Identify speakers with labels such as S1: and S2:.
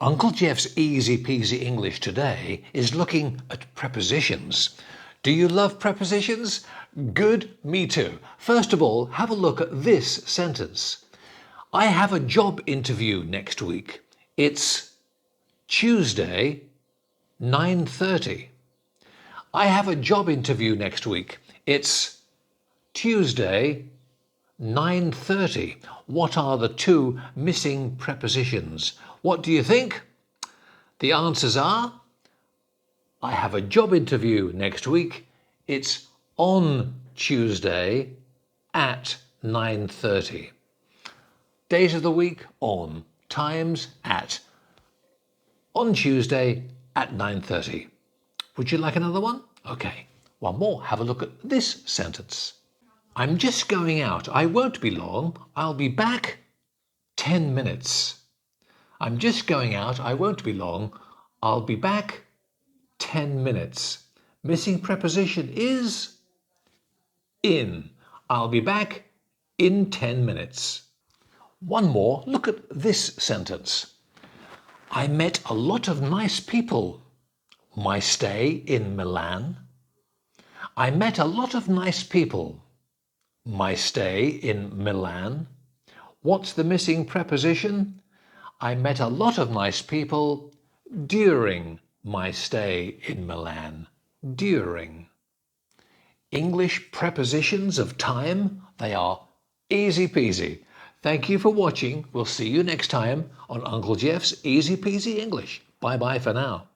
S1: Uncle Geoff's Easy-Peasy English today is looking at prepositions. Do you love prepositions? Good, me too. First of all, have a look at this sentence. I have a job interview next week. It's Tuesday, 9:30. I have a job interview next week. It's Tuesday, 9:30. What are the two missing prepositions? What do you think? The answers are, I have a job interview next week. It's on Tuesday at 9:30. Days of the week, on. Times, at. On Tuesday at 9:30. Would you like another one? Okay, one more. Have a look at this sentence. I'm just going out. I won't be long. I'll be back 10 minutes. I'm just going out. I won't be long. I'll be back 10 minutes. Missing preposition is in. I'll be back in 10 minutes. One more. Look at this sentence. I met a lot of nice people. My stay in Milan. I met a lot of nice people. My stay in Milan. What's the missing preposition? I met a lot of nice people during my stay in Milan. During. English prepositions of time, they are easy peasy. Thank you for watching. We'll see you next time on Uncle Geoff's Easy Peasy English. Bye bye for now.